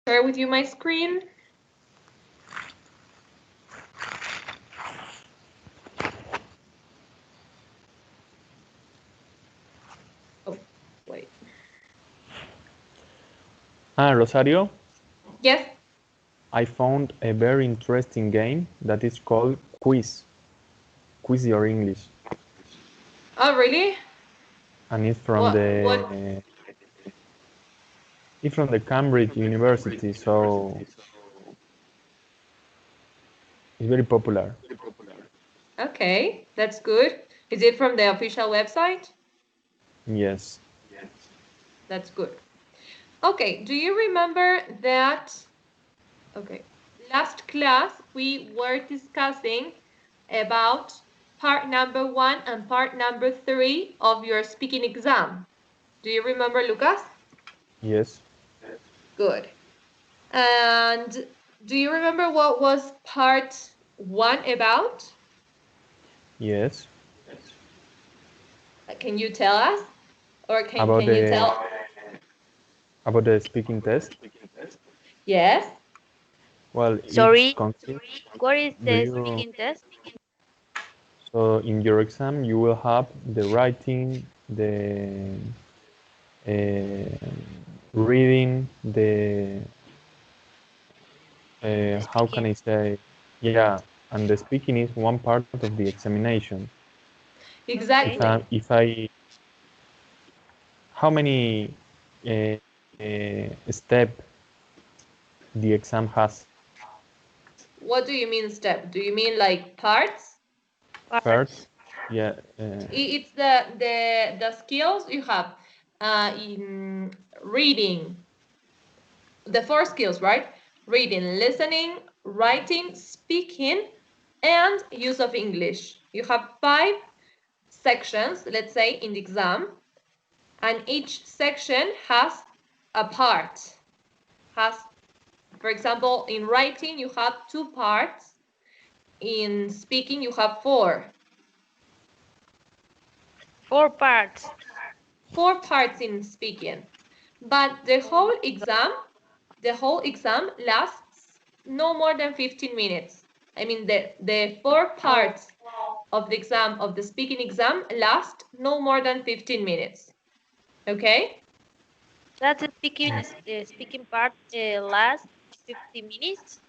share with you my screen. Oh, wait. Rosario, Yes. I found a very interesting game that is called Quiz. Quiz Your English. Oh, really? And What? it's from the Cambridge University, so it's very popular. Okay, that's good. Is it from the official website? Yes. That's good. Okay, do you remember that? Okay, last class we were discussing about part number 1 and part number 3 of your speaking exam. Do you remember, Lucas? Yes. Good. And do you remember what was part 1 about? Yes. Can you tell us? Or About can you the tell? about the speaking test. Yes? Well, it's Sorry, consists. what is Do the you speaking test? so in your exam you will have the writing, the reading, the how can Speaking. I say? Yeah, and the speaking is one part of the examination. Okay. Exactly. If I how many step the exam has? What do you mean step? Do you mean like parts? First, Parts. yeah, It's the skills you have in reading, the 4 skills, right? Reading, listening, writing, speaking, and use of English. You have 5 sections, let's say, in the exam, and each section has a part. Has, for example, in writing you have 2 parts. In speaking you have 4. 4 parts. 4 parts in speaking. But the whole exam lasts no more than 15 minutes. I mean, the 4 Oh, parts of the exam, of the speaking exam, last no more than 15 minutes. Okay? that's the speaking part last 50 minutes.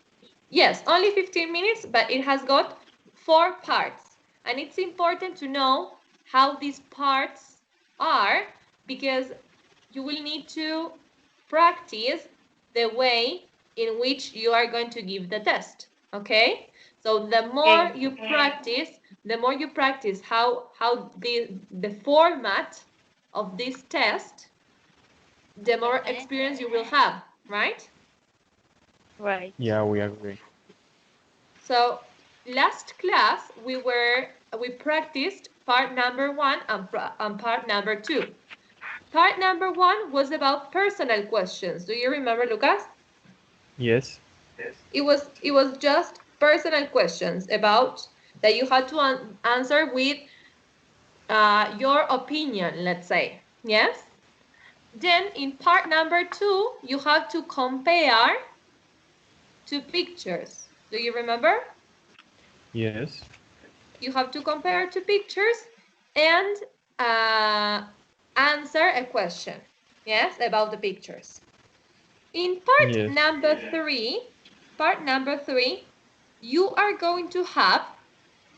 Yes, only 15 minutes, but it has got 4 parts. And it's important to know how these parts are, because you will need to practice the way in which you are going to give the test. Okay? So the more Okay. you practice how the format of this test, the more Okay. experience you will have, right? Right. yeah, we agree. So last class we practiced part number 1 and part number 2. Part number 1 was about personal questions. Do you remember, Lucas? Yes, It was just personal questions about that you had to answer with your opinion, let's say. Yes? Then in part number 2, you have to compare 2 pictures. Do you remember? yes, You have to compare 2 pictures and uh, answer a question. Yes, about the pictures. In yes, part number 3, you are going to have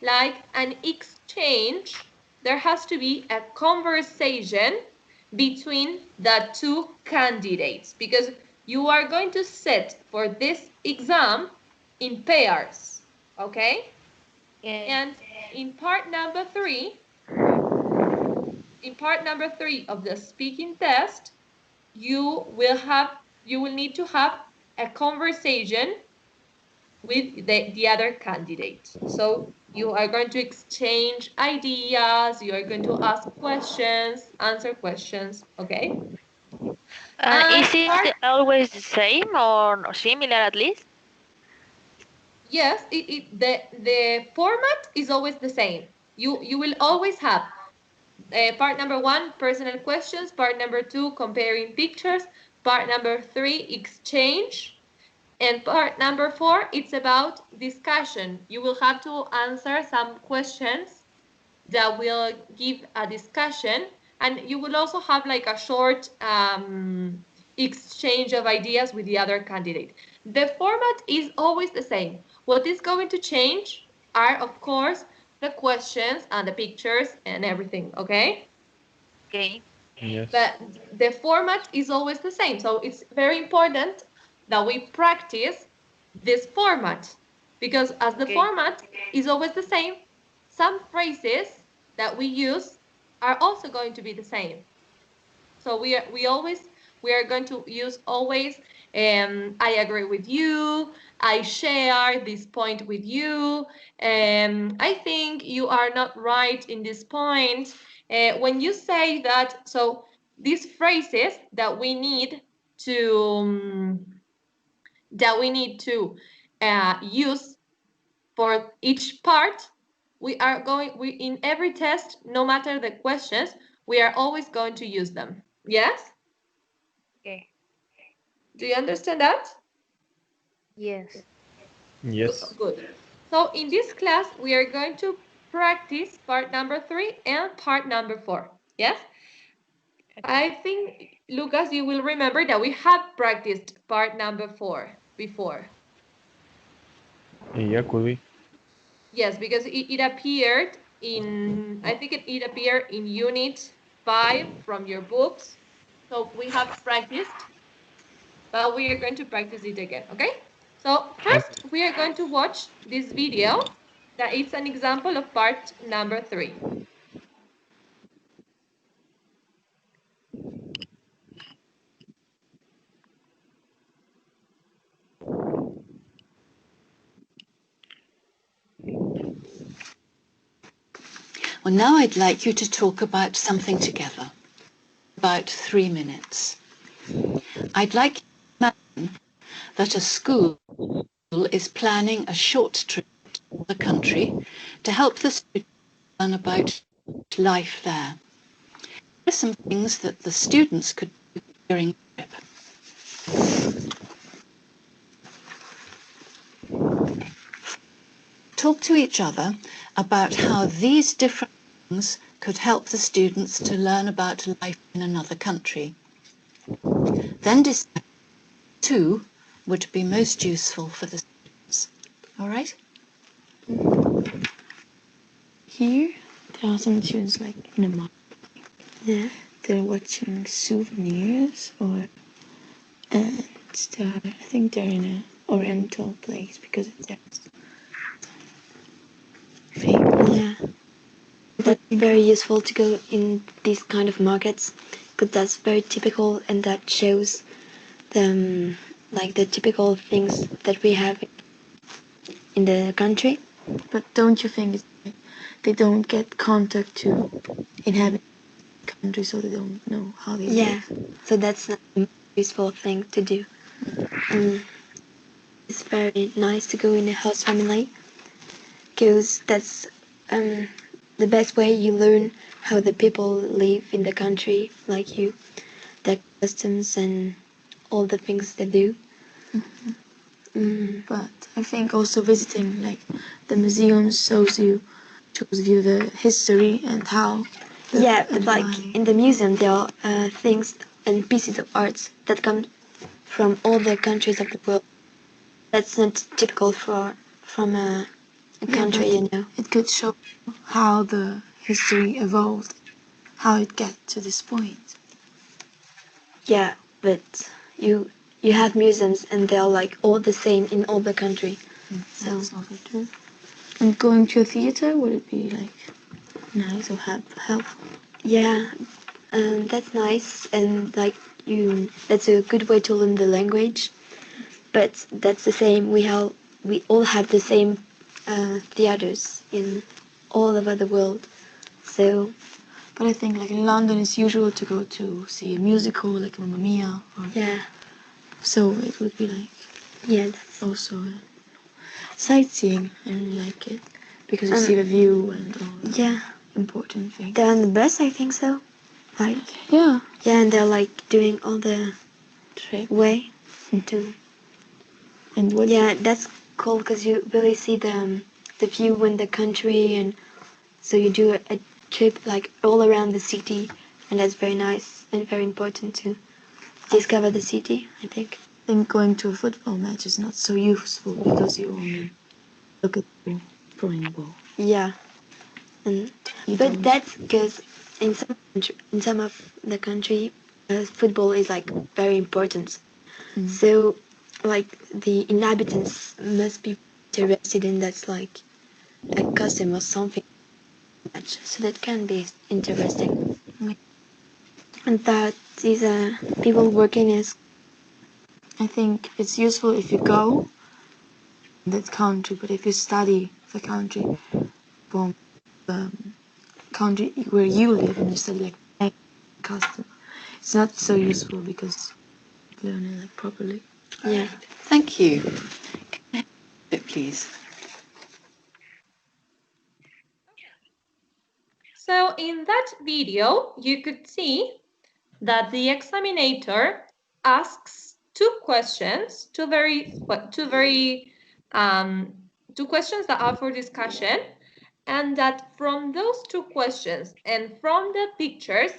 like an exchange. There has to be a conversation between the 2 candidates, because you are going to sit for this exam in pairs, okay? Okay. And in part number 3, of the speaking test, you will need to have a conversation with the other candidate. So you are going to exchange ideas, you are going to ask questions, answer questions, okay? And Is it always the same or similar at least? yes, the format is always the same. You will always have part number 1, personal questions, part number 2, comparing pictures, Part number 3, exchange. And part number 4, it's about discussion. You will have to answer some questions that will give a discussion, and you will also have like a short exchange of ideas with the other candidate. The format is always the same. What is going to change are, of course, the questions and the pictures and everything, okay? Okay. Yes. But the format is always the same. So it's very important that we practice this format, because as the format is always the same, some phrases that we use are also going to be the same. So we are going to use always I agree with you, I share this point with you, I think you are not right in this point. When you say that, so these phrases that we need to use for each part, we in every test, no matter the questions, we are always going to use them. Yes? Okay. Do you understand that? Yes. Yes. Good. So in this class, we are going to practice part number 3 and part number 4. Yes? I think, Lucas, you will remember that we have practiced part number 4 before. Yeah, could be. Yes, because it appeared in, I think it appeared in unit 5 from your books. So we have practiced, but we are going to practice it again, okay? So first, we are going to watch this video that is an example of part number 3. Well, now I'd like you to talk about something together. About 3 minutes. I'd like you to imagine that a school is planning a short trip to the country to help the students learn about life there. Here are some things that the students could do during the trip. Talk to each other about how these different things could help the students to learn about life in another country. Then decide two would be most useful for the students. All right? Here, there are some students like in the market. Yeah. They're watching souvenirs, and I think they're in an oriental place because it's famous. Yeah, that's very useful to go in these kind of markets because that's very typical and that shows the like the typical things that we have in the country. But don't you think they don't get contact to inhabit country, so they don't know how they Yeah, live? so that's not a useful thing to do. It's very nice to go in a host family because that's the best way you learn how the people live in the country, like you, their customs and all the things they do. But I think also visiting like the museums shows you the history and how. Yeah, but like in the museum there are things and pieces of art that come from all the countries of the world. That's not typical from a country, you know. It could show how the history evolved, how it got to this point. Yeah, but you have museums and they're like all the same in all the country. So That's also true. And going to a theater, would it be like nice or helpful? yeah, that's nice and like that's a good way to learn the language. But that's the same. We all have the same theaters in all over the world. So But I think like in London, it's usual to go to see a musical like Mamma Mia. yeah, So it would be like yeah, that's also sightseeing. I really like it because you see the view and all the yeah. important things. They're on the bus, I think so. Like Yeah. yeah, and they're like doing all the trip. way to. And what? Yeah, that's cool because you really see the view in the country, and so you do a trip like all around the city, and that's very nice and very important to discover the city, I think. I think going to a football match is not so useful because you only look at the throwing ball. Yeah, and You but don't- that's because in some of the country, football is like very important. Mm. So, like the inhabitants must be interested in that, like a custom or something. So that can be interesting. And that is people working is I think it's useful if you go in that country, but if you study the country from the country where you live and you study like custom, it's not so useful because you learn it like properly. yeah. Thank you. Can I have it, please? So in that video, you could see that the examinator asks two questions, two questions that are for discussion, and that from those two questions and from the pictures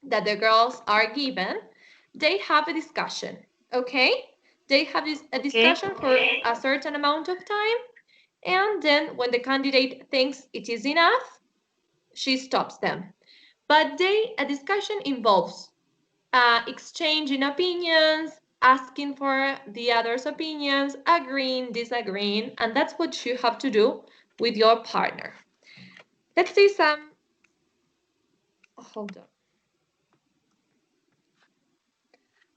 that the girls are given, they have a discussion, okay? They have a discussion for a certain amount of time, and then when the candidate thinks it is enough, she stops them. But a discussion involves exchanging opinions, asking for the other's opinions, agreeing, disagreeing, and that's what you have to do with your partner. Let's see some, hold on.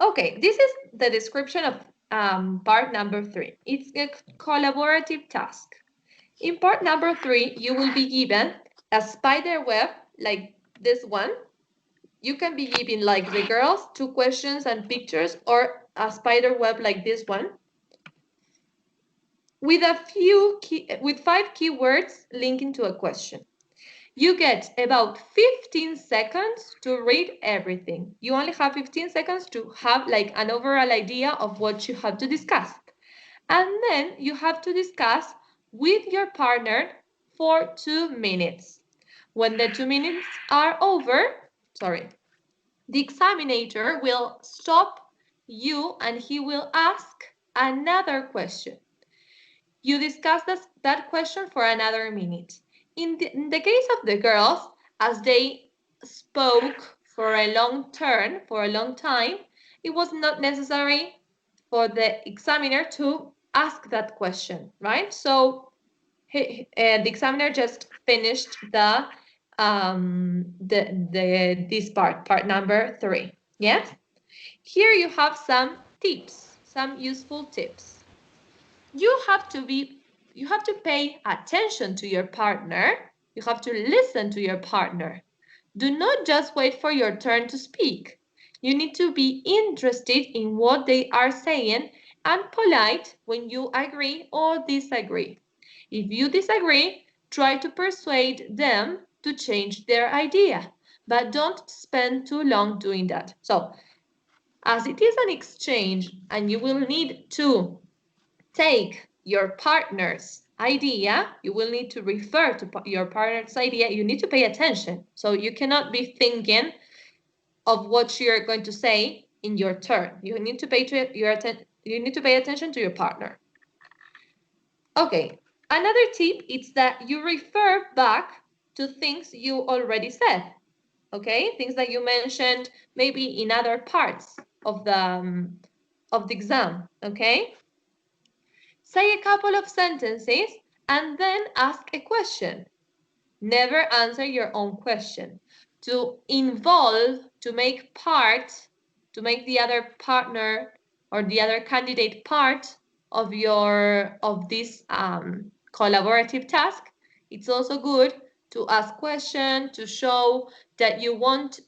Okay, this is the description of part number 3. It's a collaborative task. In part number 3, you will be given a spider web like this one. You can be given, like the girls, 2 questions and pictures, or a spider web like this one, with with 5 keywords linking to a question. You get about 15 seconds to read everything. You only have 15 seconds to have like an overall idea of what you have to discuss. And then you have to discuss with your partner for 2 minutes. When the 2 minutes are over, the examinator will stop you and he will ask another question. You discuss that question for another minute. In the case of the girls, as they spoke for a long time, it was not necessary for the examiner to ask that question, right? So the examiner just finished this part number 3. Yes. Here you have some tips, some useful tips. You have to pay attention to your partner. You have to listen to your partner. Do not just wait for your turn to speak. You need to be interested in what they are saying and polite when you agree or disagree. If you disagree, try to persuade them to change their idea, but don't spend too long doing that. So, as it is an exchange and you will need to take your partner's idea, you will need to refer to your partner's idea, you need to pay attention. So you cannot be thinking of what you're going to say in your turn. You need to pay attention to your partner. Okay, another tip is that you refer back to things you already said. Okay, things that you mentioned maybe in other parts of the exam. Okay. Say a couple of sentences and then ask a question. Never answer your own question. To make the other partner or the other candidate part of this collaborative task, it's also good to ask questions to show that you want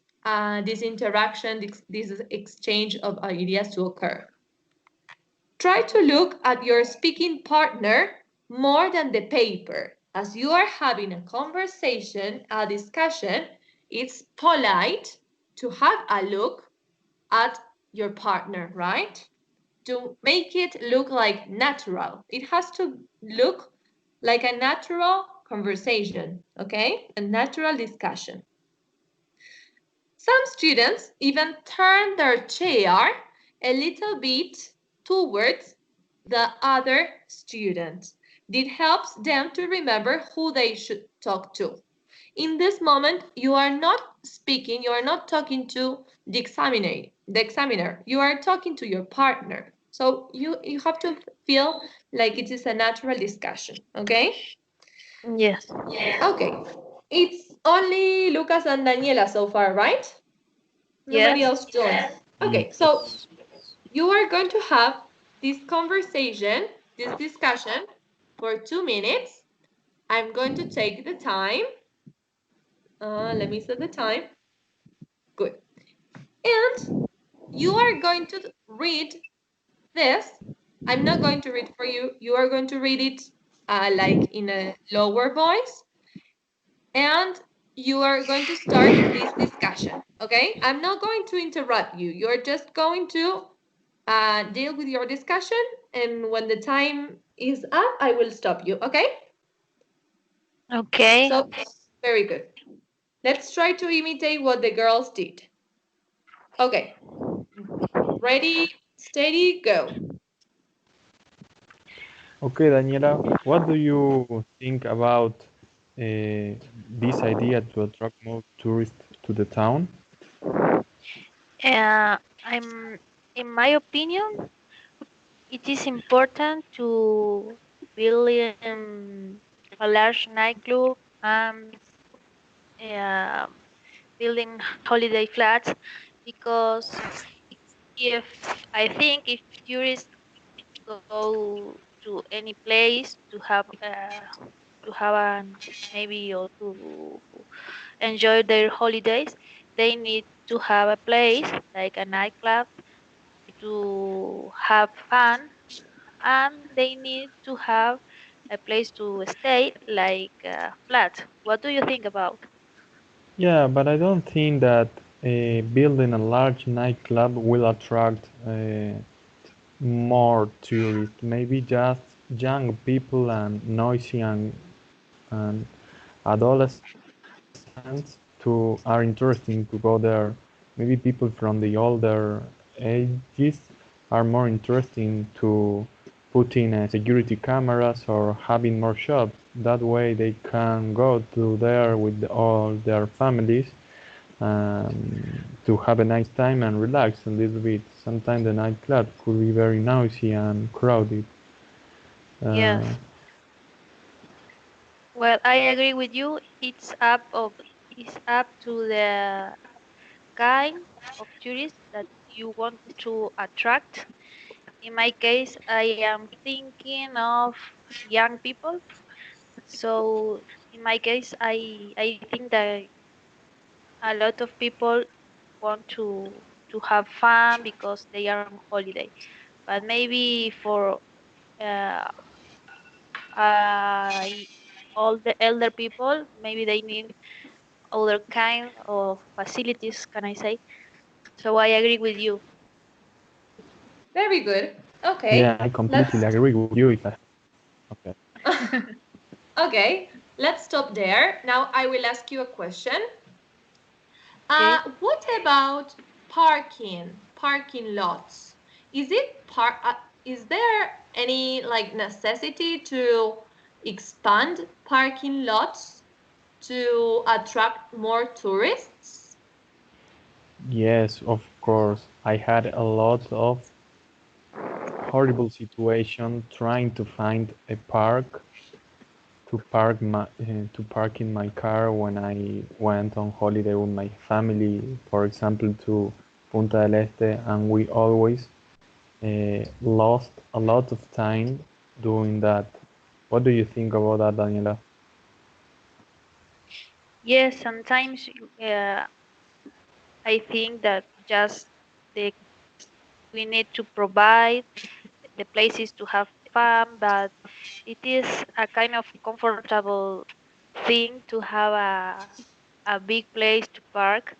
this interaction, this exchange of ideas to occur. Try to look at your speaking partner more than the paper. As you are having a conversation, a discussion, it's polite to have a look at your partner, right? To make it look like natural. It has to look like a natural conversation, okay? A natural discussion. Some students even turn their chair a little bit towards the other student. It helps them to remember who they should talk to. In this moment, you are not speaking, you are not talking to the examiner, you are talking to your partner. So you have to feel like it is a natural discussion, okay? Yes. Okay. It's only Lucas and Daniela so far, right? Nobody Yes. else joined. Okay, so Yes. you are going to have this conversation, this discussion for 2 minutes. I'm going to take the time. Let me set the time. Good. And you are going to read this. I'm not going to read for you. You are going to read it like in a lower voice. And you are going to start this discussion, okay? I'm not going to interrupt you. You're just going to deal with your discussion, and when the time is up, I will stop you, okay? Okay. So, very good. Let's try to imitate what the girls did. Okay, ready, steady, go. Okay, Daniela, what do you think about this idea to attract more tourists to the town? I'm, in my opinion, it is important to build a large nightclub and uh, building holiday flats because if I think if tourists go to any place to have an maybe or to enjoy their holidays, they need to have a place like a nightclub to have fun, and they need to have a place to stay like a flat. What do you think about? Yeah, but I don't think that building a large nightclub will attract more tourists. Maybe just young people and noisy and adolescents to are interesting to go there. Maybe people from the older ages are more interesting to put in security cameras or having more shops. That way they can go to there with all their families to have a nice time and relax a little bit. Sometimes the nightclub could be very noisy and crowded. Uh, Yes. Well, I agree with you. It's up to the kind of tourists that you want to attract. In my case, I am thinking of young people. So in my case, I think that a lot of people want to have fun because they are on holiday. But maybe for uh, uh, all the elder people, maybe they need other kind of facilities. Can I say? So I agree with you. Very good. yeah, Okay, I completely let's agree with you. If I, okay. okay, let's stop there. Now I will ask you a question. Okay. What about parking lots? Is there any like necessity to expand parking lots to attract more tourists? Yes, of course. I had a lot of horrible situation trying to find a park to park in my car when I went on holiday with my family, for example, to Punta del Este, and we always lost a lot of time doing that. What do you think about that, Daniela? Yes, sometimes I think that just the we need to provide the places to have fun, but it is a kind of comfortable thing to have a big place to park.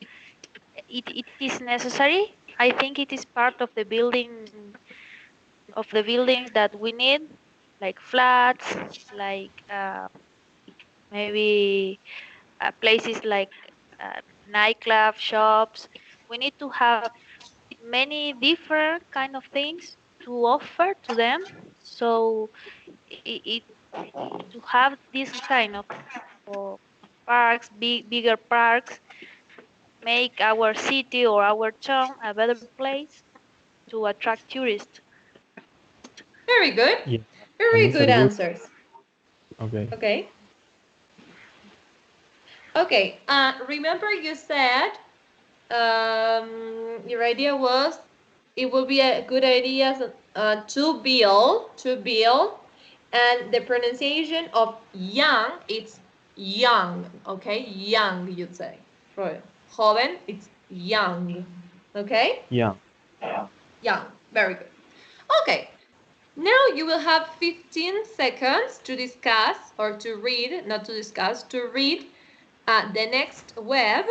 It is necessary, I think it is part of the buildings that we need, like flats, like maybe places like nightclub shops. We need to have many different kind of things to offer to them. So it to have this kind of parks, bigger parks, make our city or our town a better place to attract tourists. Very good. Yeah, and Very it's a good good. answers. Okay. Okay. Okay. Remember you said your idea was it would be a good idea to build, and the pronunciation of young, it's young, okay? Young, you'd say. For joven, it's young, okay? Yeah. Young, very good. Okay, now you will have 15 seconds to discuss or to read, not to discuss, to read the next web,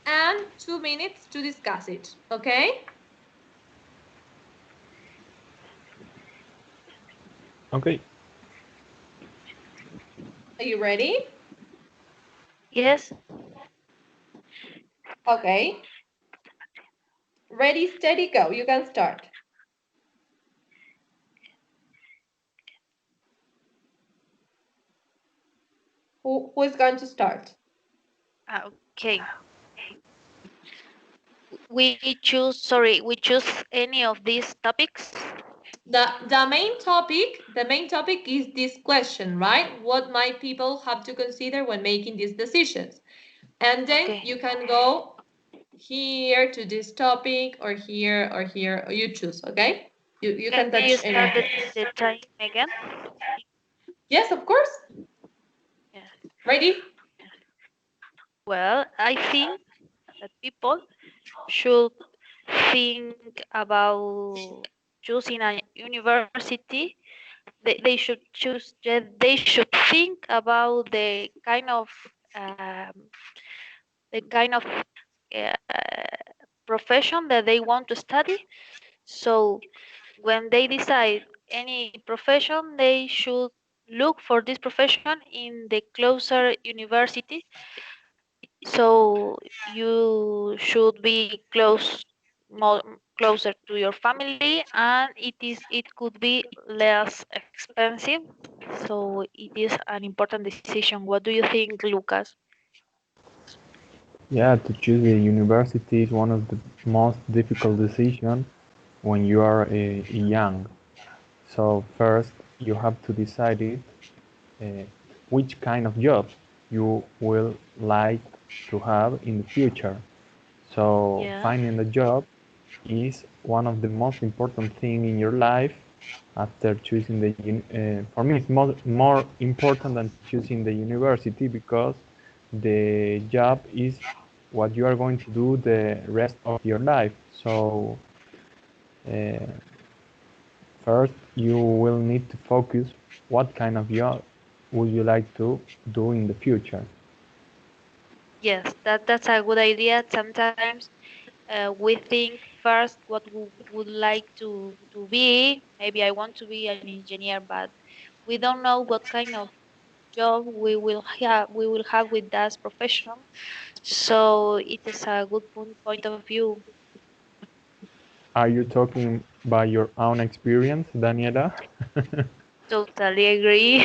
and 2 minutes to discuss it, okay? Okay. Are you ready? Yes. Okay. Ready, steady, go. You can start. Who is going to start? Okay. We choose any of these topics. The main topic is this question, right? What might people have to consider when making these decisions? And then Okay. you can go here to this topic, or here, or here, or you choose, okay? You Can can you touch start anything. the time again? Yes, of course. Yeah. Ready? Well, I think that people should think about choosing a university. They should choose. They should think about the kind of uh, profession that they want to study. So when they decide any profession, they should look for this profession in the closer university. So you should be closer to your family, and it could be less expensive. So it is an important decision. What do you think, Lucas? Yeah, to choose a university is one of the most difficult decisions when you are young. So first, you have to decide uh, which kind of job you will like to have in the future. So Yeah. finding a job is one of the most important thing in your life after choosing for me it's more important than choosing the university, because the job is what you are going to do the rest of your life. So uh, first you will need to focus what kind of job would you like to do in the future. Yes, that's a good idea. Sometimes we think first what we would like to be. Maybe I want to be an engineer, but we don't know what kind of job we will have with that profession. So it is a good point of view. Are you talking by your own experience, Daniela? Totally agree.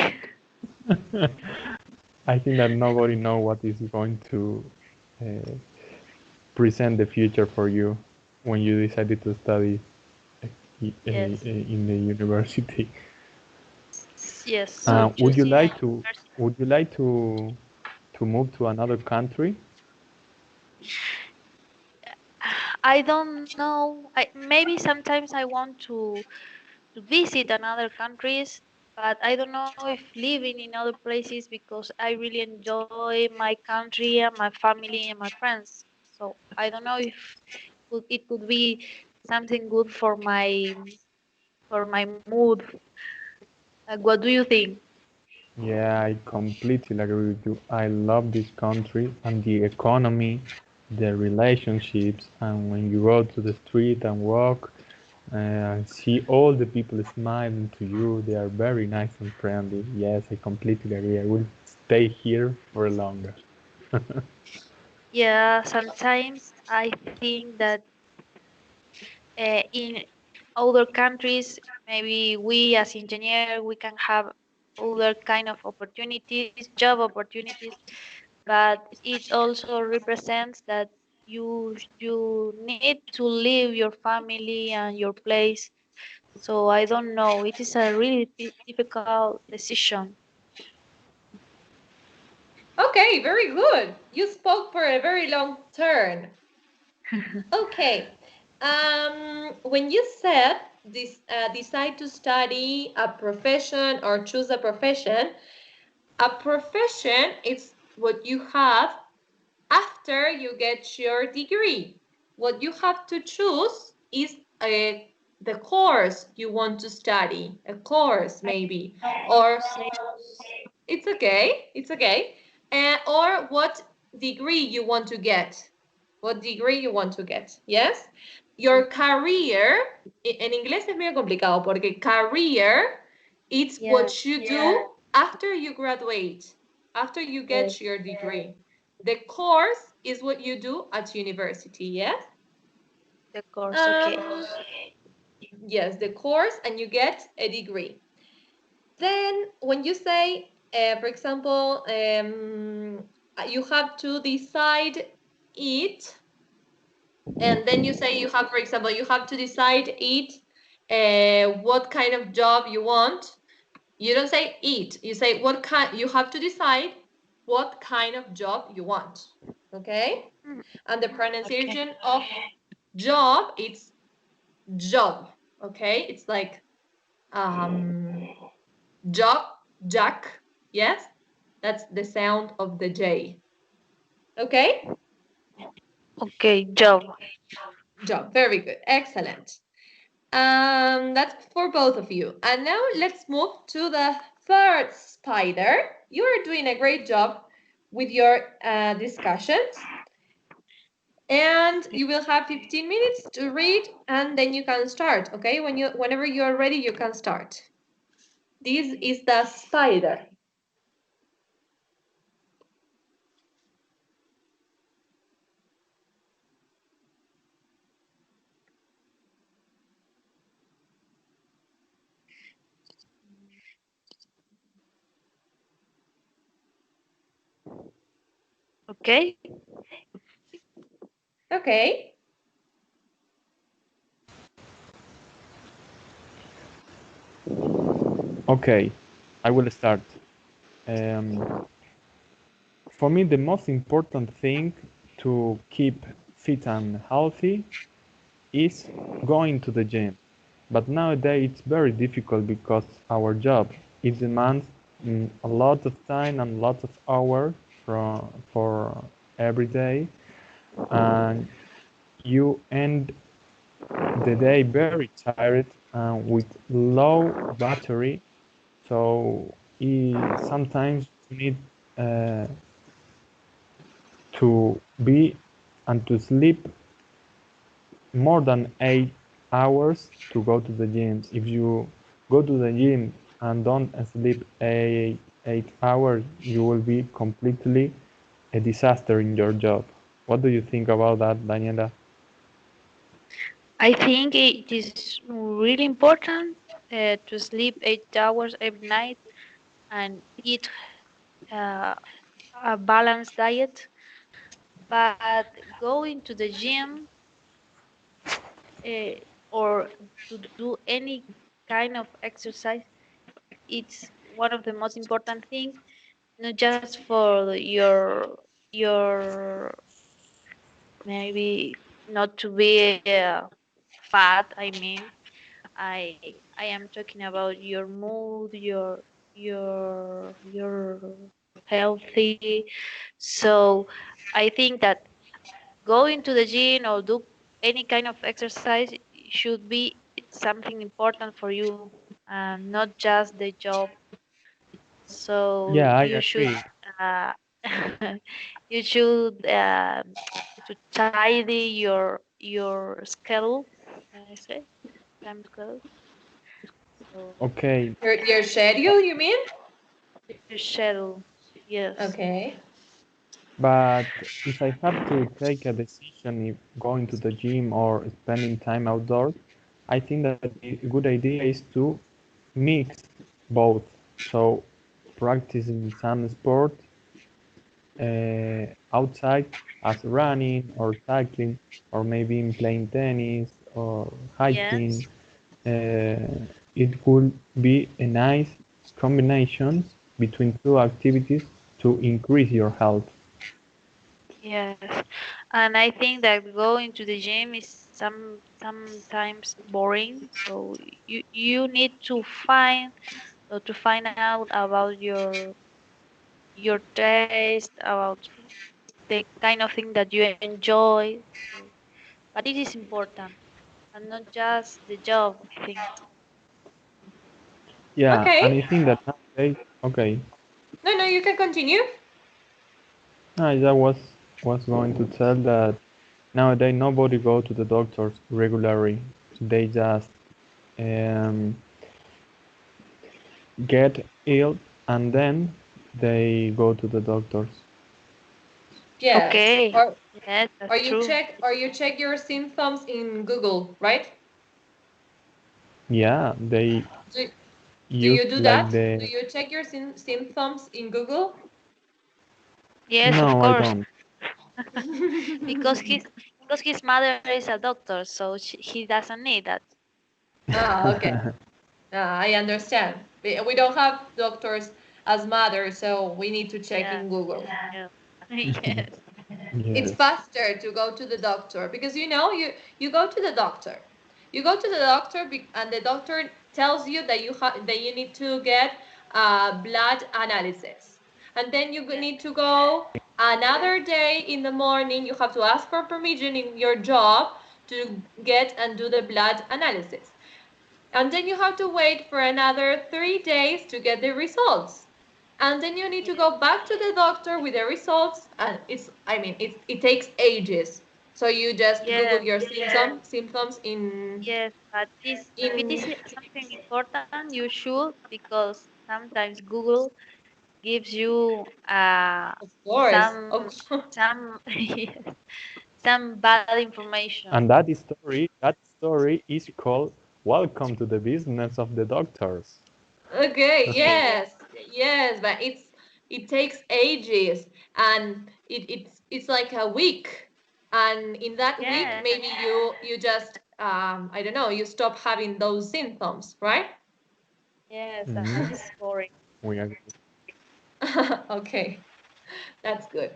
I think that nobody know what is going to uh, present the future for you when you decided to study Yes. in the university. Yes. So Would you choosing a like to university. would you like to move to another country? I don't know. Maybe sometimes I want to visit another countries, but I don't know if living in other places because I really enjoy my country and my family and my friends. So I don't know if it could be something good for my mood. What do you think? Yeah, I completely agree with you. I love this country and the economy the relationships, and when you go to the street and walk and see all the people smiling to you, they are very nice and friendly. Yes, I completely agree. I will stay here for longer. Yeah, sometimes I think that in other countries, maybe we as engineer, we can have other kind of opportunities, job opportunities, but it also represents that you need to leave your family and your place. So I don't know. It is a really difficult decision. Okay, very good. You spoke for a very long turn. Okay. When you said this, decide to study a profession or choose a profession is what you have after you get your degree. What you have to choose is the course you want to study, a course I maybe, want or to say it's okay, or what degree you want to get, what degree you want to get, yes? Your career, en inglés es medio complicado porque career, it's yeah, what you do after you graduate, after you okay, get your degree. The course is what you do at university, yes? the course. Okay. Um, yes, the course, and you get a degree. Then when you say, for example, you have to decide it, and then you say you have, for example, you have to decide it, what kind of job you want. You don't say it, you say what kind, you have to decide what kind of job you want, okay? Mm, And the okay. pronunciation of job, it's job, okay? It's like um, job, jack, yes? That's the sound of the J, okay? Okay, job. Job, very good, excellent. That's for both of you. And now let's move to the third spider. You are doing a great job with your discussions. And you will have 15 minutes to read, and then you can start, okay? Whenever you are ready, you can start. This is the spider. Okay. Okay. Okay, I will start. Um, for me, the most important thing to keep fit and healthy is going to the gym. But nowadays it's very difficult because our job it demands a lot of time and a lot of hours for every day, and you end the day very tired and with low battery. So sometimes you need uh, to be and to sleep more than 8 hours to go to the gym. If you go to the gym and don't sleep 8 hours, you will be completely a disaster in your job. What do you think about that, Daniela? I think it is really important to sleep 8 hours every night and eat uh, a balanced diet. But going to the gym uh, or to do any kind of exercise, it's one of the most important things, not just for your maybe not to be fat. I mean, I am talking about your mood, your healthy. So I think that going to the gym or do any kind of exercise should be something important for you and not just the job. So Yeah, I you should agree. uh, you should to tidy your schedule. Can I say time schedule? So Okay, Your schedule, you mean? your schedule, yes. Okay. but if I have to take a decision if going to the gym or spending time outdoors, I think that a good idea is to mix both. So practicing some sport outside as running or cycling or maybe in playing tennis or hiking. Yes. It would be a nice combination between two activities to increase your health. Yes, and I think that going to the gym is sometimes boring. So you need to find out about your taste, about the kind of thing that you enjoy. So, but it is important, and not just the job, I think. Yeah, and I Okay. think that nowadays, okay, No, no, you can continue. I just was going to tell that nowadays nobody go to the doctors regularly. They just um, get ill and then they go to the doctors. Yes. Okay, yes, Or that's you true. check your symptoms in Google, right? Yeah, they Do, do use you do like that? Do the you check your symptoms in Google? Yes, of no, I course, don't. because his mother is a doctor, so he doesn't need that. Ah, okay. I understand. We don't have doctors as mothers, so we need to check Yeah, in Google. yeah, yes. It's Yes. faster to go to the doctor because you go to the doctor. You go to the doctor and the doctor tells you that you need to get blood analysis. And then you need to go another day in the morning. You have to ask for permission in your job to get and do the blood analysis. And then you have to wait for another 3 days to get the results. And then you need to go back to the doctor with the results. And it takes ages. So you just Google Yes, your symptoms yes, but if it is in something important, you should, because sometimes Google gives you of course. some yes, some bad information. And that story is called Welcome to the Business of the Doctors. Okay, Yes, yes, but it takes ages, and it's like a week, and in that week yes, maybe you just I don't know, you stop having those symptoms, right? yes, and Mhm. it's boring. We agree. Okay, that's good.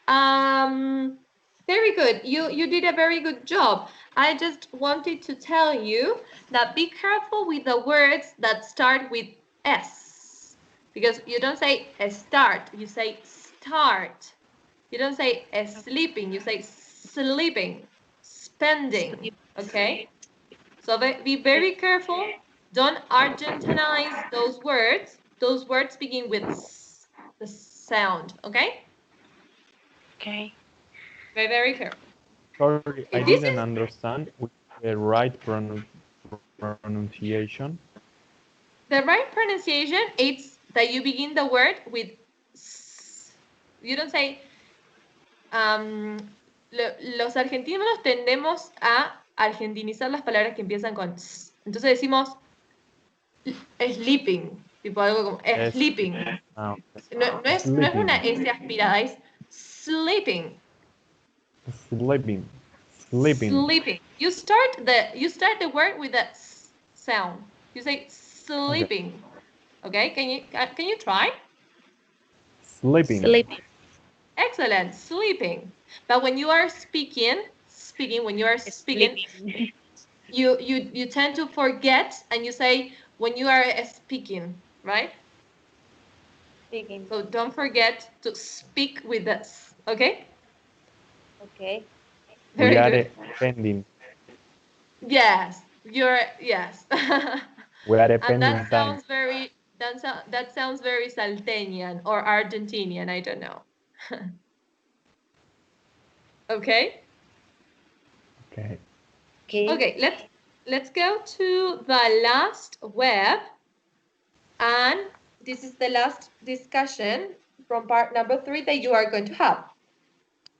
Um, Very good. You did a very good job. I just wanted to tell you that be careful with the words that start with S, because you don't say start, you say start. You don't say sleeping, you say sleeping, spending. Sleep. Okay? So be very careful. Don't Argentinize those words. Those words begin with S, the sound. Okay? Okay. Very, very careful. Sorry, I This didn't is understand with the right pronunciation. the right pronunciation. It's that you begin the word with S. You don't say. Los argentinos tendemos a argentinizar las palabras que empiezan con S. Entonces decimos sleeping, tipo algo como S. sleeping. Now, No es una sleeping, S aspirada, es sleeping. sleeping, sleeping. Sleeping. You start the word with that sound. You say Okay, sleeping. Okay, can you try? sleeping. Sleeping. Excellent, sleeping. But when you are speaking, when you are speaking, Sleeping. you tend to forget and you say when you are speaking, right? Speaking. So don't forget to speak with us. Okay? Okay. We Very are good. pending. Yes, yes. We are And pending time. that sounds very Saltenian or Argentinian, I don't know. Okay. Okay. Okay. Okay, let's go to the last web, and this is the last discussion from part number 3 that you are going to have.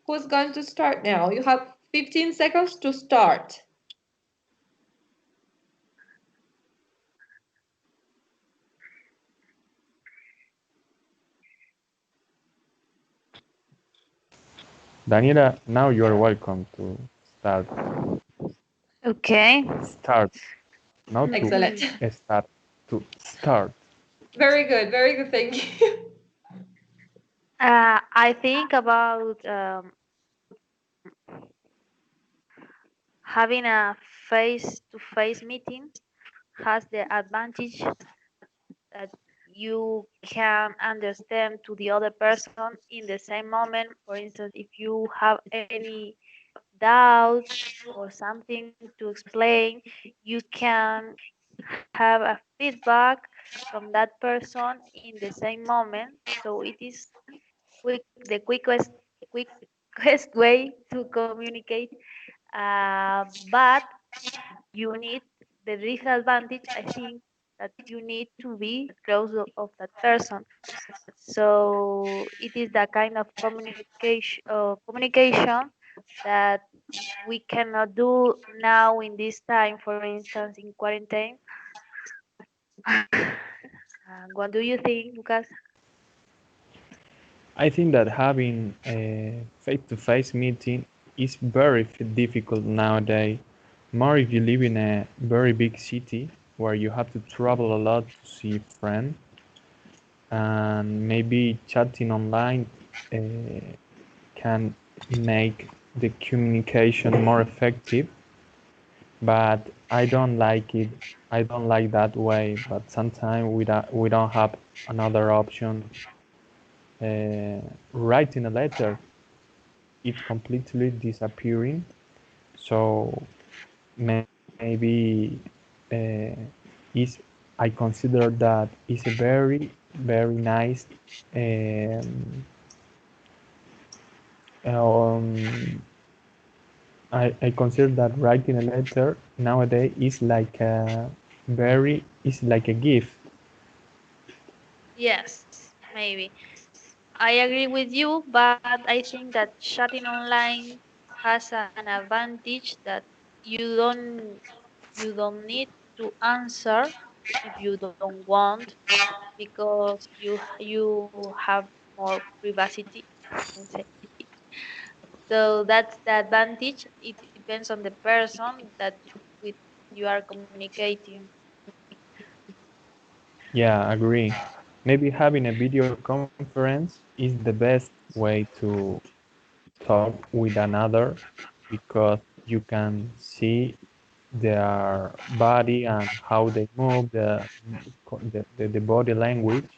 Who's going to start now? You have 15 seconds to start. Daniela, now you are welcome to start. Okay. Start. Not to Excellent. start. To start. Very good, thank you. I think about having a face-to-face meeting has the advantage that you can understand to the other person in the same moment. For instance, if you have any doubts or something to explain, you can have a feedback from that person in the same moment. So it is the quickest way to communicate. But you need the disadvantage, I think, that you need to be close of that person. So it is that kind of communication that we cannot do now in this time, for instance, in quarantine. What do you think, Lucas? I think that having a face-to-face meeting is very difficult nowadays. More if you live in a very big city where you have to travel a lot to see friends, and maybe chatting online uh, can make the communication more effective. But I don't like it. I don't like that way. But sometimes we don't have another option. Writing a letter is completely disappearing. So maybe uh, is I consider that is a very nice um, I consider that writing a letter nowadays is like a gift. Yes, maybe. I agree with you, but I think that chatting online has an advantage that you don't need to answer if you don't want, because you have more privacy, I can say. So that's the advantage. It depends on the person that with you are communicating. Yeah, agree. Maybe having a video conference is the best way to talk with another because you can see their body and how they move, the body language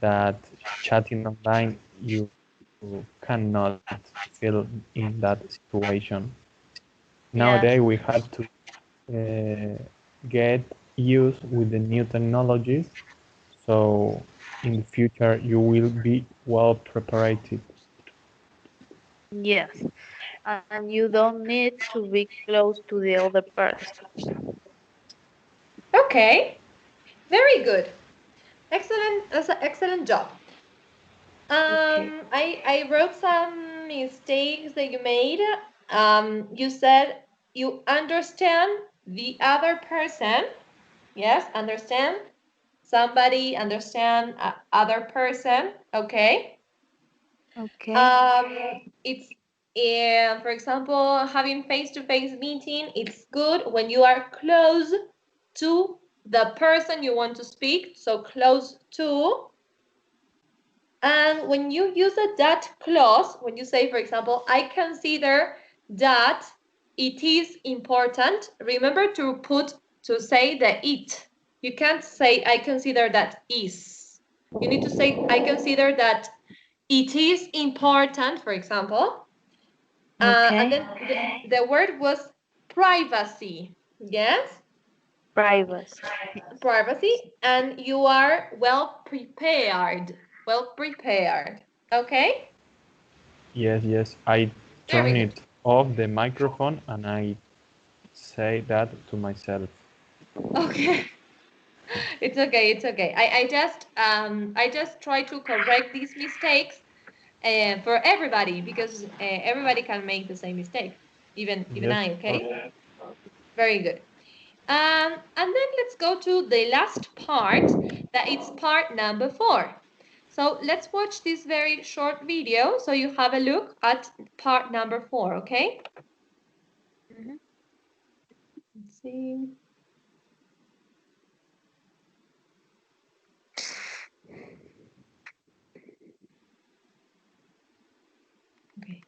that chatting online you cannot feel in that situation. Nowadays Yes. we have to get used with the new technologies, so in the future you will be well prepared. Yes. And you don't need to be close to the other person. Okay, very good. Excellent, that's an excellent job. Okay. I wrote some mistakes that you made. You said you understand the other person. Yes, understand somebody, understand other person. Okay. Okay. It's for example, having face-to-face meeting. It's good when you are close to the person you want to speak. So close to. And when you use a that clause, when you say, for example, I consider that it is important, remember to say the it. You can't say I consider that is. You need to say I consider that it is important, for example. And Okay. then the word was privacy. Yes, Privacy. privacy, and you are well prepared. Well prepared. Okay. Yes, I Very turn good. it off the microphone and I say that to myself. Okay. It's okay. It's okay. I just try to correct these mistakes for everybody because everybody can make the same mistake, even Yes, I. of course. Okay. Very good. And then let's go to the last part, that it's part number 4. So let's watch this very short video so you have a look at part number 4, okay? Let's see. Okay.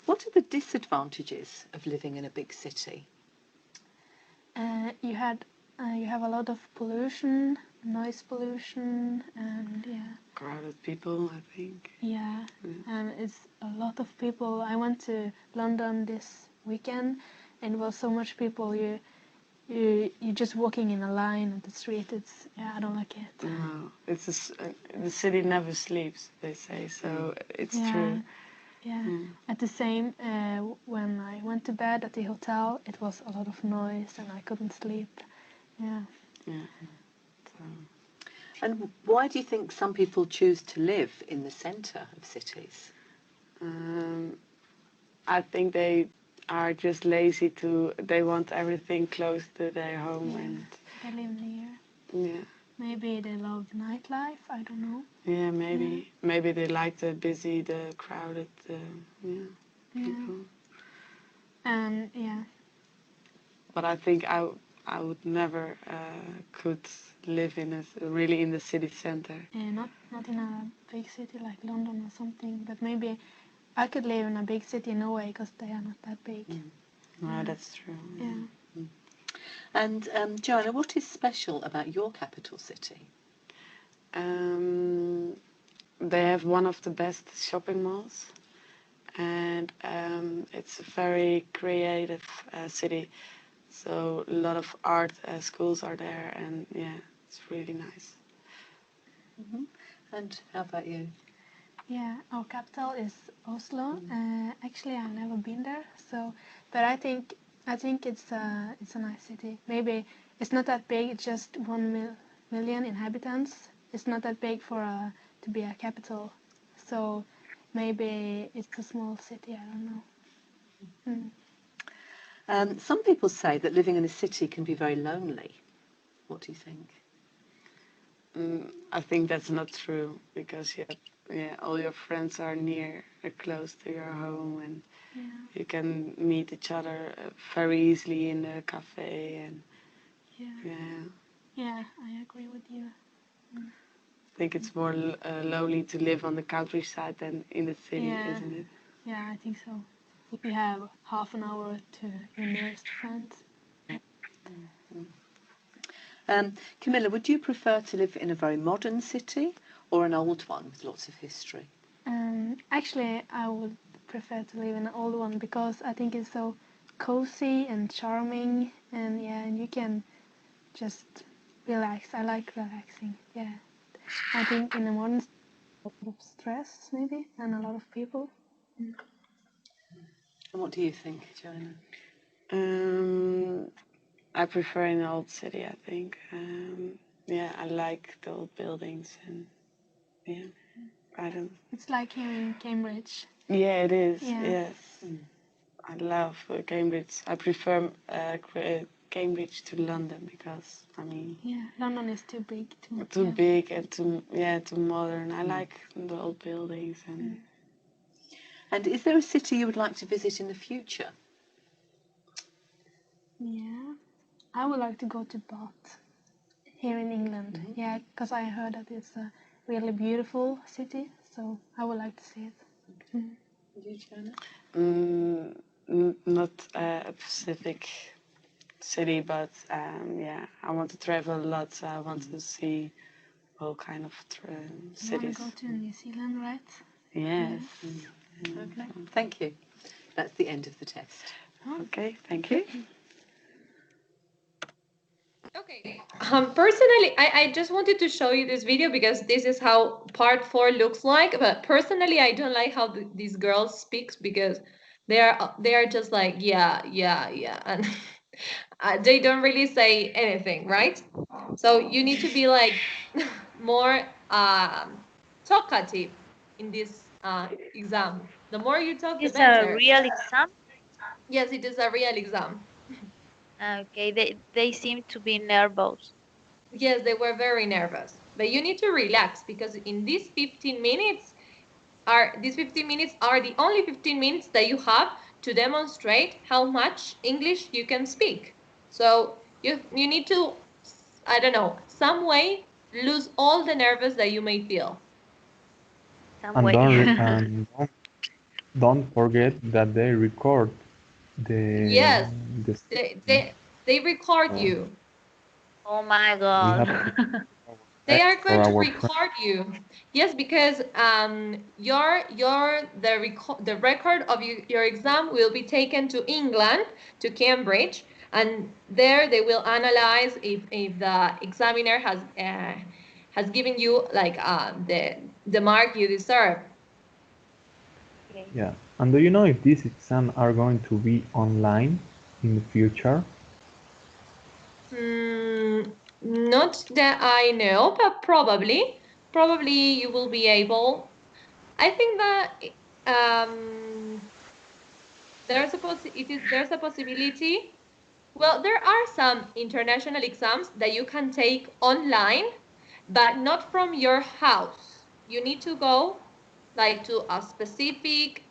What are the disadvantages of living in a big city? You have a lot of pollution, noise pollution, and Crowded people, I think. yeah, and it's a lot of people. I went to London this weekend, and it was so much people. You're just walking in a line on the street. It's I don't like it. No, the city never sleeps, they say, so it's true. Yeah. At the same, when I went to bed at the hotel, it was a lot of noise and I couldn't sleep. Yeah. Yeah. So, And why do you think some people choose to live in the centre of cities? I think they are just lazy they want everything close to their home and They live near. yeah. Maybe they love nightlife. I don't know. Yeah, maybe they like the crowded, people. And But I think I would never could live really in the city center. not in a big city like London or something. But maybe I could live in a big city in Norway because they are not that big. No, that's true. Yeah. And Joanna, what is special about your capital city? They have one of the best shopping malls, and it's a very creative city. So a lot of art schools are there, and yeah, it's really nice. And how about you? Yeah, our capital is Oslo. Actually, I've never been there, but I think it's a nice city. Maybe it's not that big. It's just 1 million inhabitants. It's not that big to be a capital, so maybe it's a small city. I don't know. Some people say that living in a city can be very lonely. What do you think? I think that's not true because all your friends are close to your home, and you can meet each other very easily in the cafe. And Yeah, I agree with you. I think it's more lonely to live on the countryside than in the city, isn't it? Yeah, I think so. If you have half an hour to your nearest friend. Camilla, would you prefer to live in a very modern city or an old one with lots of history? Actually, I would prefer to live in an old one because I think it's so cozy and charming, and you can just relax. I like relaxing. Yeah, I think in a modern city, a lot of stress maybe and a lot of people. And what do you think, Joanna? I prefer an old city, I think. I like the old buildings, and I don't. It's like here in Cambridge. Yeah, it is. Yeah. Yes, I love Cambridge. I prefer Cambridge to London because London is too big. too big and too modern. I like the old buildings and. And is there a city you would like to visit in the future? Yeah, I would like to go to Bath here in England. Yeah, because I heard that it's a really beautiful city, so I would like to see it. You, Joanna? Not a specific city, but I want to travel a lot. So I want to see all kind of cities. You want to go to New Zealand, right? Yes. Okay, thank you. That's the end of the test. Okay, thank you. Okay. Personally, I just wanted to show you this video because this is how part 4 looks like. But personally, I don't like how these girls speaks because they are just like yeah, and they don't really say anything, right? So you need to be like more talkative in this exam. The more you talk, the It's a better. real exam. Yes, it is a real exam. Okay, they seem to be nervous. Yes, they were very nervous. But you need to relax because in these 15 minutes are the only 15 minutes that you have to demonstrate how much English you can speak. So you need to, I don't know, some way lose all the nerves that you may feel. Some And way. don't forget that they record the Yes, the they session. they, they record So you. Oh my we God. have to They are for going to our friends. record you. Yes, because the record of your exam will be taken to England, to Cambridge, and there they will analyze if the examiner has given you like the mark you deserve. Okay. Yeah. And do you know if these exams are going to be online in the future? Not that I know, but probably you will be able. I think that there's a possibility. Well, there are some international exams that you can take online, but not from your house. You need to go like to a specific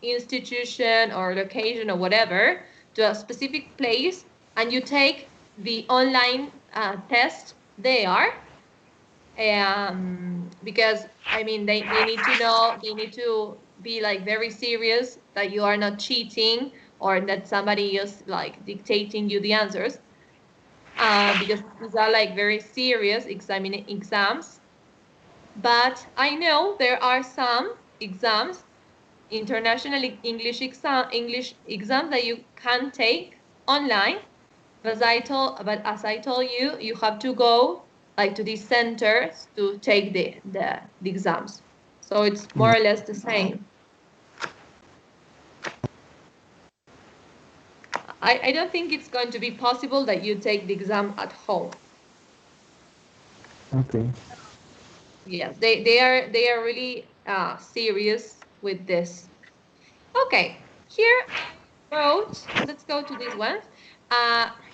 institution or location or whatever, to a specific place, and you take the online test there. Because I mean they need to know, they need to be like very serious that you are not cheating or that somebody is like dictating you the answers, because these are like very serious exams. But I know there are some exams, international English exams that you can take online. But as I told you, you have to go like to these centers to take the exams. So it's more No. or less the same. I don't think it's going to be possible that you take the exam at home. Okay. Yes, they are really serious with this. Okay, here I wrote, let's go to this one.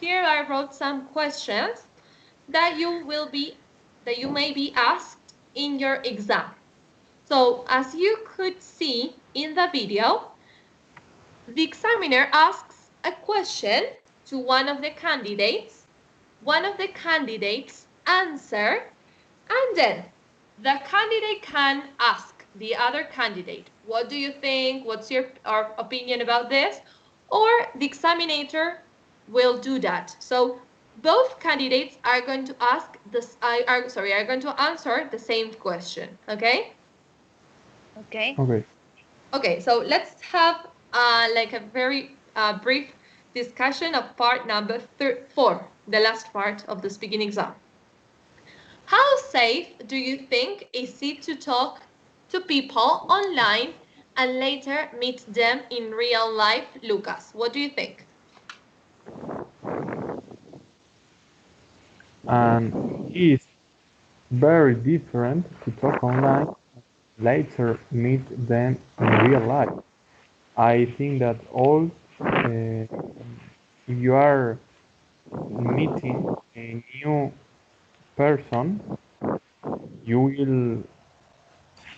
Here I wrote some questions that you may be asked in your exam. So as you could see in the video, the examiner asks a question to one of the candidates. One of the candidates answer, and then the candidate can ask the other candidate, what do you think? What's your opinion about this? Or the examiner will do that. So both candidates are going to are going to answer the same question. Okay. Okay. Okay. Okay, so let's have like a very brief discussion of part number 4, the last part of the speaking exam. How safe do you think is it to talk to people online and later meet them in real life, Lucas? What do you think? And it's very different to talk online, later meet them in real life. I think that if you are meeting a new person, you will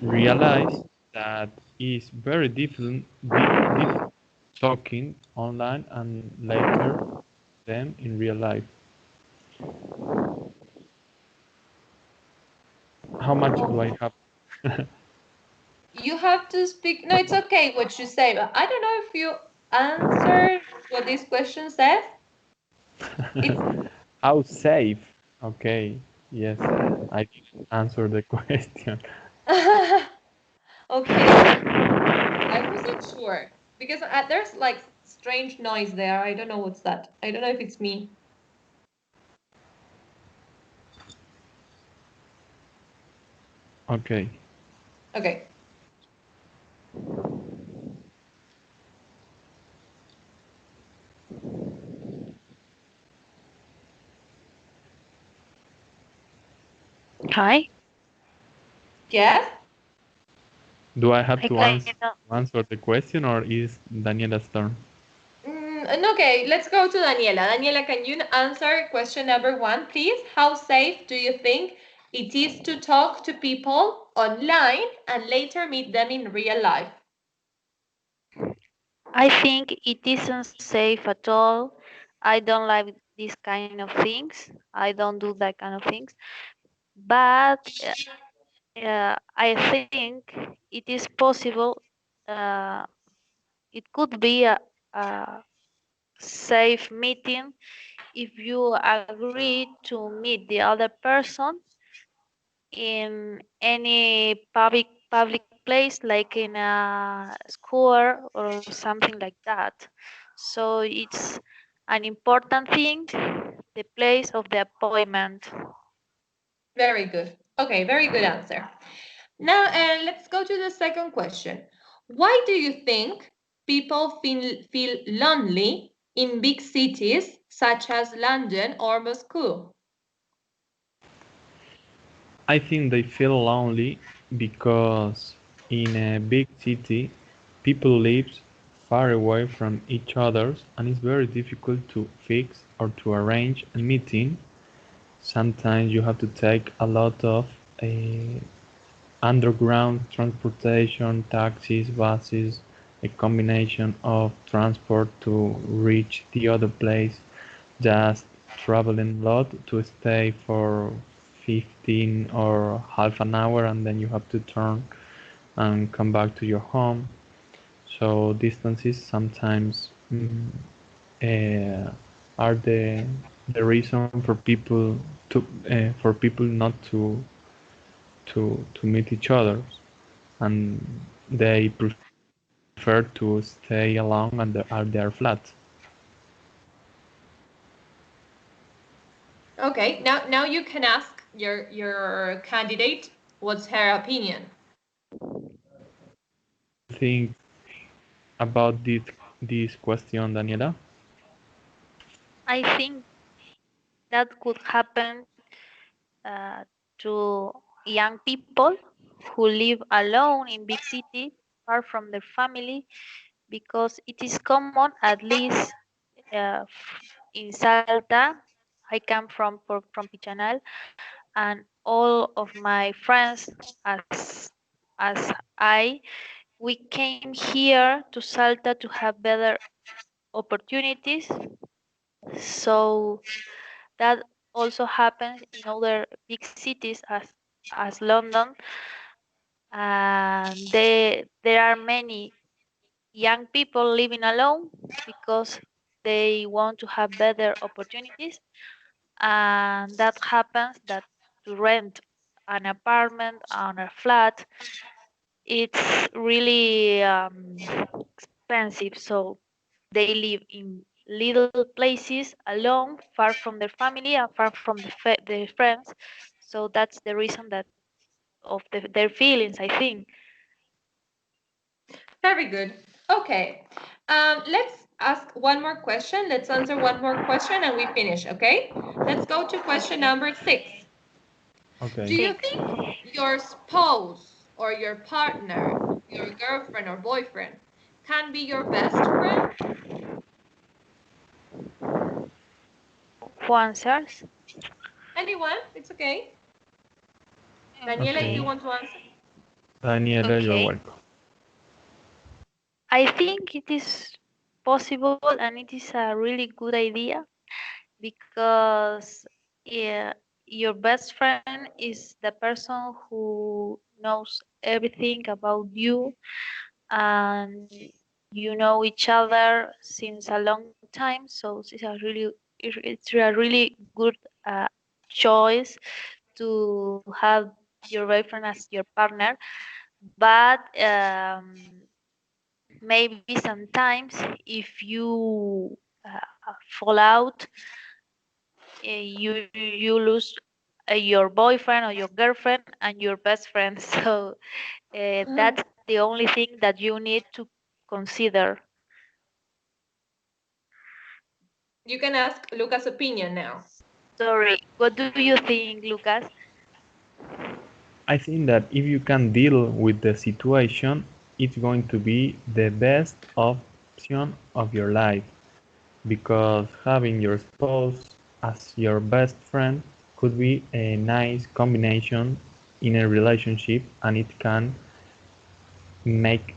realize that it's very different talking online and later them in real life. How much do I have? You have to speak. No, it's okay what you say, but I don't know if you answered what this question says. It's How safe? Okay, yes, I didn't answer the question. okay. I wasn't sure because there's like strange noise there. I don't know what's that. I don't know if it's me. Okay. Okay. Hi. Yes? Do I have I to can. answer the question, or is Daniela's turn? Okay, let's go to Daniela. Daniela, can you answer question number 1, please? How safe do you think it is to talk to people online and later meet them in real life? I think it isn't safe at all. I don't like these kind of things. I don't do that kind of things. But I think it is possible. Uh, it could be a safe meeting if you agree to meet the other person in any public place, like in a school or something like that. So it's an important thing, the place of the appointment. Very good. Okay, very good answer. Now, let's go to the second question. Why do you think people feel lonely in big cities such as London or Moscow? I think they feel lonely because in a big city, people live far away from each other, and it's very difficult to fix or to arrange a meeting. Sometimes you have to take a lot of underground transportation, taxis, buses, a combination of transport to reach the other place, just traveling a lot to stay for 15 or half an hour, and then you have to turn and come back to your home. So distances sometimes uh, are the reason for people not to meet each other, and they prefer to stay alone and at their flat. Okay, now you can ask your candidate what's her opinion. Think about this question, Daniela. I think that could happen uh, to young people who live alone in big cities, far from their family, because it is common, at least in Salta. I come from Pichanal, and all of my friends, as I, we came here to Salta to have better opportunities. So that also happens in other big cities as London. And there are many young people living alone because they want to have better opportunities, and that happens that to rent an apartment or a flat, it's really expensive. So they live in little places alone, far from their family and far from their friends. So that's the reason that of their feelings, I think. Very good. Okay. Let's ask one more question. Let's answer one more question and we finish, okay? Let's go to question number 6. Do Okay. you Six. think your spouse or your partner, your girlfriend or boyfriend, can be your best friend? Who answers? Anyone? It's okay. Daniela, if you Okay. Okay. want to answer. Daniela, you're Okay. welcome. I think it is possible and it is a really good idea because yeah, your best friend is the person who knows everything about you, and you know each other since a long time. So it's a really good choice to have your boyfriend as your partner. But maybe sometimes if you fall out, you lose your boyfriend or your girlfriend and your best friend. So that's the only thing that you need to consider. You can ask Lucas' opinion now. Sorry, what do you think, Lucas? I think that if you can deal with the situation, it's going to be the best option of your life, because having your spouse as your best friend could be a nice combination in a relationship, and it can make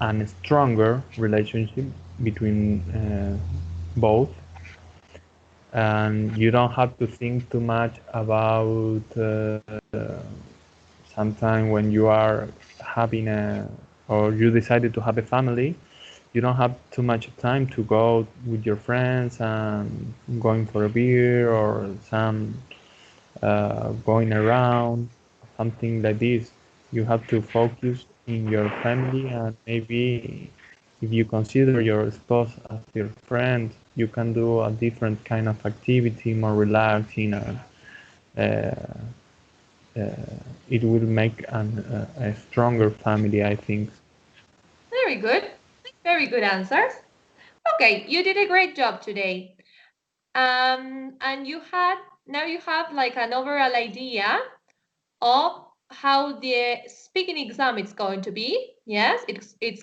a stronger relationship between both. And you don't have to think too much about sometime when you are having or you decided to have a family, you don't have too much time to go with your friends and going for a beer or some going around, something like this. You have to focus in your family, and maybe if you consider your spouse as your friend, you can do a different kind of activity, more relaxing, and it will make a stronger family, I think. Very good. Very good answers. Okay, you did a great job today. And now you have like an overall idea of how the speaking exam is going to be. Yes, it's going